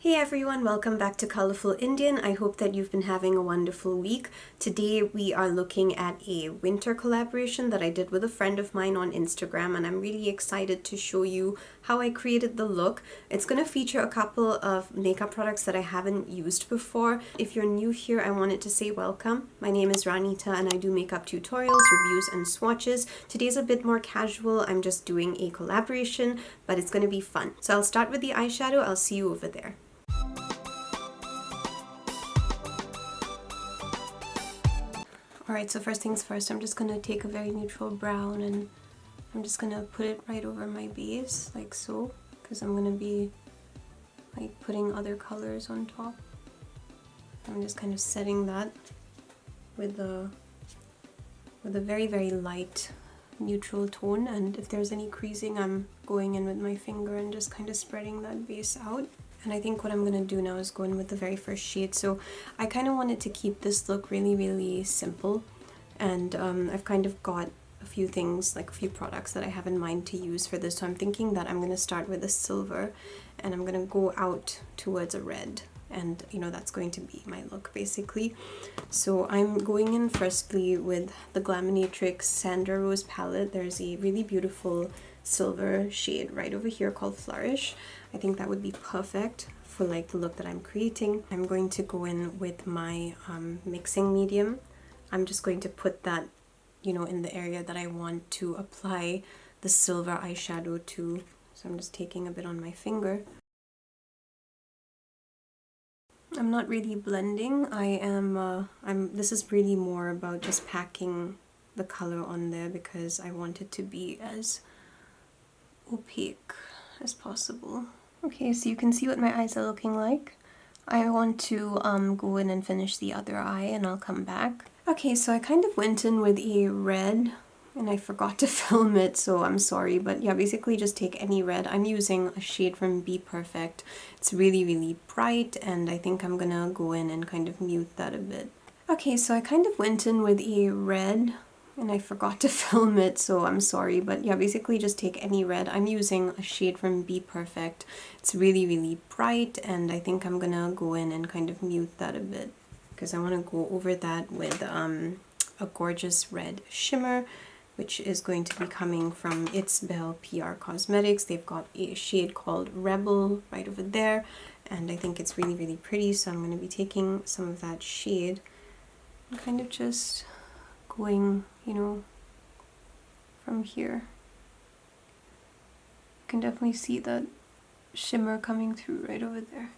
Hey everyone, welcome back to Colourful Indian. I hope that you've been having a wonderful week. Today we are looking at a winter collaboration that I did with a friend of mine on Instagram, and I'm really excited to show you how I created the look. It's going to feature a couple of makeup products that I haven't used before. If you're new here, I wanted to say welcome. My name is Ranita and I do makeup tutorials, reviews, and swatches. Today's a bit more casual. I'm just doing a collaboration, but it's going to be fun. So I'll start with the eyeshadow. I'll see you over there. Alright, so first things first, I'm just going to take a very neutral brown and I'm just going to put it right over my base, like so, because I'm going to be like putting other colors on top. I'm just kind of setting that with a very, very light neutral tone, and if there's any creasing, I'm going in with my finger and just kind of spreading that base out. And I think what I'm going to do now is go in with the very first shade. So I kind of wanted to keep this look really, really simple. And I've kind of got a few things, like a few products that I have in mind to use for this. So I'm thinking that I'm going to start with a silver and I'm going to go out towards a red. And, you know, that's going to be my look basically. So I'm going in firstly with the Glaminatrix Sandra Rose palette. There's a really beautiful silver shade right over here called Flourish. I think that would be perfect for like the look that I'm creating. I'm going to go in with my mixing medium. I'm just going to put that, you know, in the area that I want to apply the silver eyeshadow to. So I'm just taking a bit on my finger. I'm not really blending. This is really more about just packing the color on there because I want it to be as opaque as possible. Okay, so you can see what my eyes are looking like. I want to go in and finish the other eye and I'll come back. Okay, so I kind of went in with a red and I forgot to film it, so I'm sorry, but yeah, basically just take any red. I'm using a shade from Be Perfect. It's really, really bright and I think I'm gonna go in and kind of mute that a bit. Okay, so I kind of went in with a red and I forgot to film it, so I'm sorry, but yeah, basically just take any red. I'm using a shade from Be Perfect. It's really, really bright and I think I'm gonna go in and kind of mute that a bit because I want to go over that with a gorgeous red shimmer, which is going to be coming from It's Belle PR Cosmetics. They've got a shade called Rebel right over there and I think it's really, really pretty, so I'm going to be taking some of that shade and kind of just going, you know, from here. You can definitely see that shimmer coming through right over there.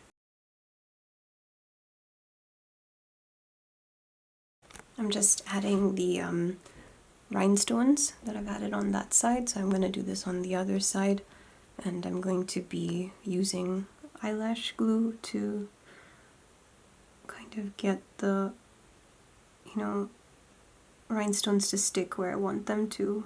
I'm just adding the rhinestones that I've added on that side, so I'm going to do this on the other side, and I'm going to be using eyelash glue to kind of get the, you know, rhinestones to stick where I want them to.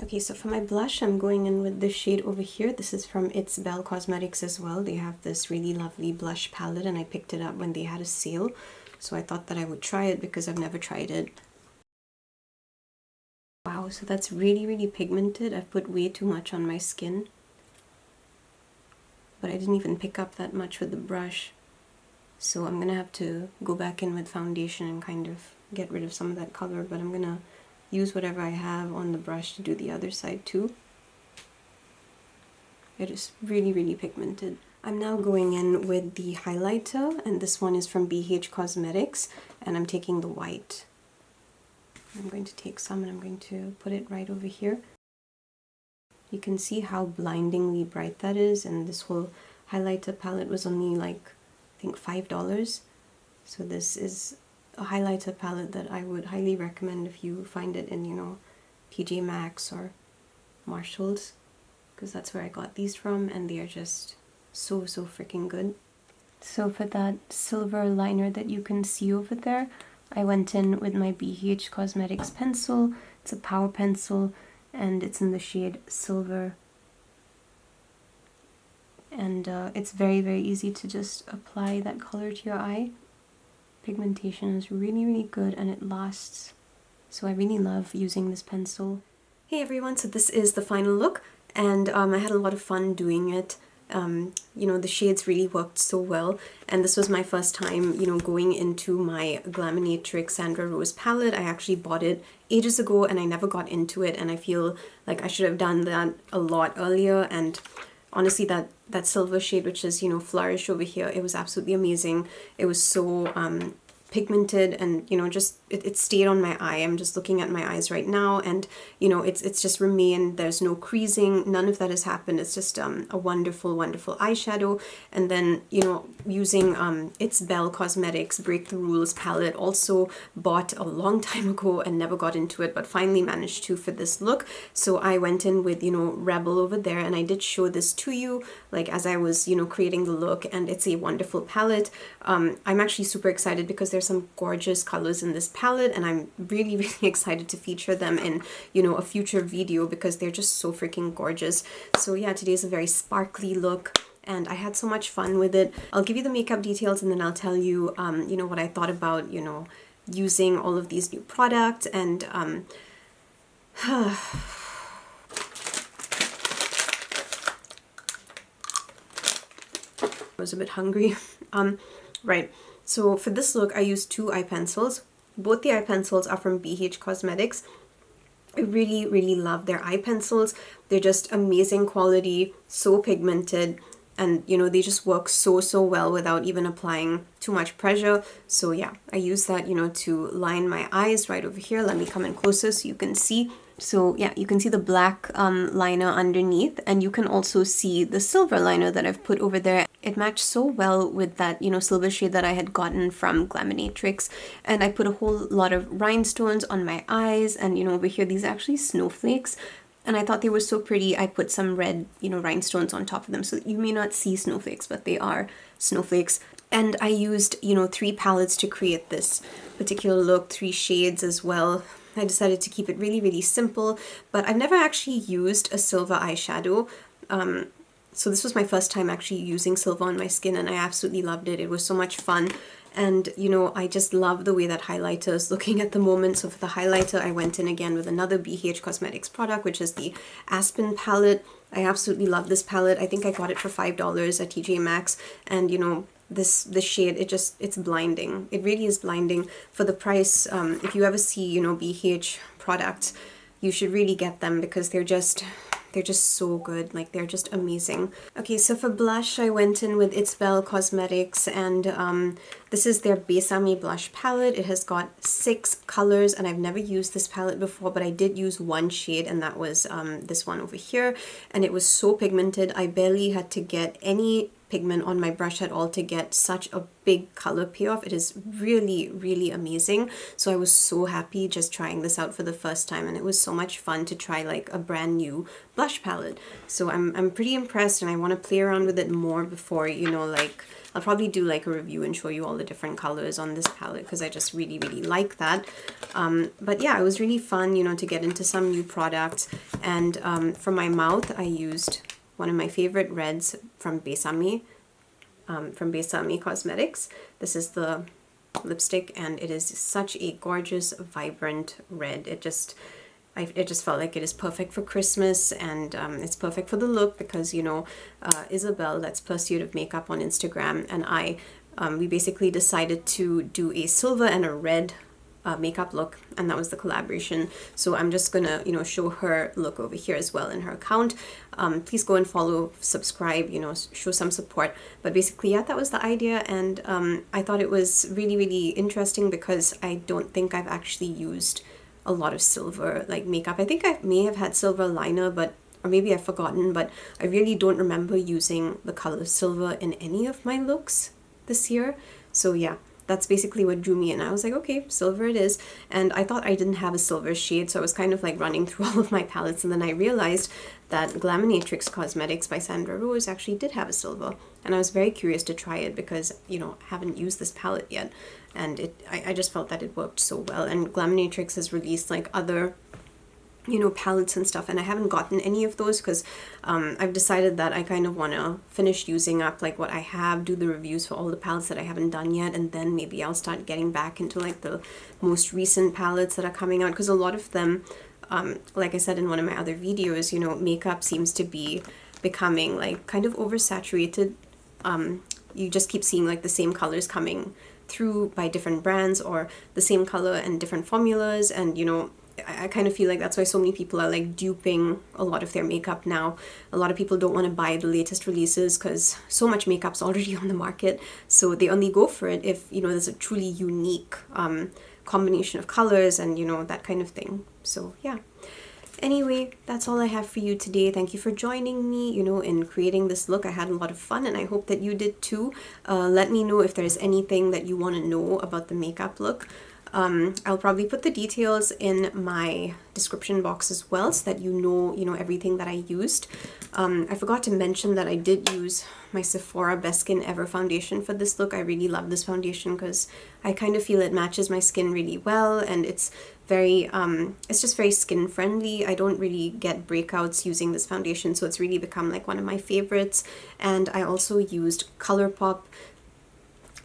Okay, so for my blush, I'm going in with this shade over here. This is from It's Belle Cosmetics as well. They have this really lovely blush palette and I picked it up when they had a sale. So I thought that I would try it because I've never tried it. Wow, so that's really, really pigmented. I've put way too much on my skin. But I didn't even pick up that much with the brush. So I'm gonna have to go back in with foundation and kind of get rid of some of that color, but I'm gonna use whatever I have on the brush to do the other side too. It is really, really pigmented. I'm now going in with the highlighter, and this one is from BH Cosmetics, and I'm taking the white. I'm going to take some and I'm going to put it right over here. You can see how blindingly bright that is, and this whole highlighter palette was only like, I think $5. So this is a highlighter palette that I would highly recommend if you find it in, you know, TJ Maxx or Marshalls, because that's where I got these from and they are just so freaking good. So for that silver liner that you can see over there, I went in with my BH Cosmetics pencil. It's a power pencil and it's in the shade Silver. and it's very, very easy to just apply that color to your eye. Pigmentation is really, really good, and it lasts. So I really love using this pencil. Hey everyone, so this is the final look, and I had a lot of fun doing it. You know, the shades really worked so well, and this was my first time, you know, going into my Glaminatrix Sandra Rose palette. I actually bought it ages ago and I never got into it, and I feel like I should have done that a lot earlier. And honestly, that silver shade, which is, you know, Flourish over here, it was absolutely amazing. It was so pigmented, and you know, just it stayed on my eye. I'm just looking at my eyes right now, and you know, it's just remained. There's no creasing, none of that has happened. It's just a wonderful, wonderful eyeshadow. And then, you know, using It's Belle Cosmetics Break the Rules palette, also bought a long time ago and never got into it, but finally managed to for this look. So I went in with, you know, Rebel over there, and I did show this to you like as I was, you know, creating the look, and it's a wonderful palette. I'm actually super excited because there's some gorgeous colors in this palette, and I'm really, really excited to feature them in, you know, a future video because they're just so freaking gorgeous. So yeah, today's a very sparkly look, and I had so much fun with it. I'll give you the makeup details, and then I'll tell you, you know, what I thought about, you know, using all of these new products. And I was a bit hungry. Right, so for this look I used two eye pencils. Both the eye pencils are from BH Cosmetics. I really, really love their eye pencils. They're just amazing quality, so pigmented, and you know, they just work so, so well without even applying too much pressure. So yeah, I use that, you know, to line my eyes right over here. Let me come in closer so you can see. So yeah, you can see the black liner underneath, and you can also see the silver liner that I've put over there. It matched so well with that, you know, silver shade that I had gotten from Glaminatrix. And I put a whole lot of rhinestones on my eyes, and you know, over here, these are actually snowflakes. And I thought they were so pretty. I put some red, you know, rhinestones on top of them. So you may not see snowflakes, but they are snowflakes. And I used, you know, 3 palettes to create this particular look, 3 shades as well. I decided to keep it really, really simple, but I've never actually used a silver eyeshadow. So this was my first time actually using silver on my skin, and I absolutely loved it. It was so much fun. And you know, I just love the way that highlighter is looking at the moment. So for the highlighter, I went in again with another BH Cosmetics product, which is the Aspen palette. I absolutely love this palette. I think I got it for $5 at TJ Maxx, and you know, this shade, it's blinding. It really is blinding for the price. If you ever see, you know, BH products, you should really get them because they're just so good. Like, they're just amazing. Okay, so for blush, I went in with It's Belle Cosmetics, and this is their Besame blush palette. It has got 6 colors, and I've never used this palette before, but I did use one shade, and that was this one over here, and it was so pigmented. I barely had to get any pigment on my brush at all to get such a big color payoff. It is really, really amazing. So I was so happy just trying this out for the first time, and it was so much fun to try like a brand new blush palette. So I'm pretty impressed, and I want to play around with it more before, you know, like I'll probably do like a review and show you all the different colors on this palette because I just really, really like that. But yeah, it was really fun, you know, to get into some new products. And for my mouth, I used one of my favorite reds from Besame Cosmetics. This is the lipstick, and it is such a gorgeous, vibrant red. It just felt like it is perfect for Christmas, and it's perfect for the look because, you know, Isabel, that's Pursuit of Makeup on Instagram, and we basically decided to do a silver and a red makeup look, and that was the collaboration. So I'm just gonna, you know, show her look over here as well in her account. Please go and follow, subscribe, you know, show some support. But basically, yeah, that was the idea, and I thought it was really, really interesting because I don't think I've actually used a lot of silver like makeup. I think I may have had silver liner, but or maybe I've forgotten, but I really don't remember using the color silver in any of my looks this year. So yeah, that's basically what drew me in. I was like, okay, silver it is. And I thought I didn't have a silver shade, so I was kind of like running through all of my palettes, and then I realized that Glaminatrix Cosmetics by Sandra Rose actually did have a silver. And I was very curious to try it because, you know, I haven't used this palette yet. And I just felt that it worked so well. And Glaminatrix has released like other, you know, palettes and stuff, and I haven't gotten any of those because I've decided that I kind of want to finish using up like what I have, do the reviews for all the palettes that I haven't done yet, and then maybe I'll start getting back into like the most recent palettes that are coming out, because a lot of them, like I said in one of my other videos, you know, makeup seems to be becoming like kind of oversaturated. You just keep seeing like the same colors coming through by different brands, or the same color and different formulas, and you know, I kind of feel like that's why so many people are like duping a lot of their makeup now. A lot of people don't want to buy the latest releases because so much makeup's already on the market, so they only go for it if, you know, there's a truly unique combination of colors and, you know, that kind of thing. So yeah. Anyway, that's all I have for you today. Thank you for joining me, you know, in creating this look. I had a lot of fun, and I hope that you did too. Let me know if there's anything that you want to know about the makeup look. I'll probably put the details in my description box as well, so that you know everything that I used. I forgot to mention that I did use my Sephora Best Skin Ever foundation for this look. I really love this foundation because I kind of feel it matches my skin really well, and it's very it's just very skin friendly. I don't really get breakouts using this foundation, so it's really become like one of my favorites. And I also used Colourpop.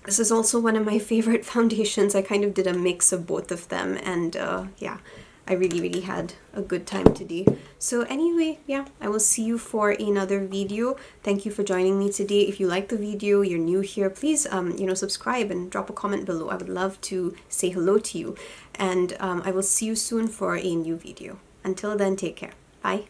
This is also one of my favorite foundations. I kind of did a mix of both of them, and yeah, I really had a good time today. So anyway, yeah, I will see you for another video. Thank you for joining me today. If you like the video, you're new here, please you know, subscribe and drop a comment below. I would love to say hello to you, and I will see you soon for a new video. Until then, take care. Bye.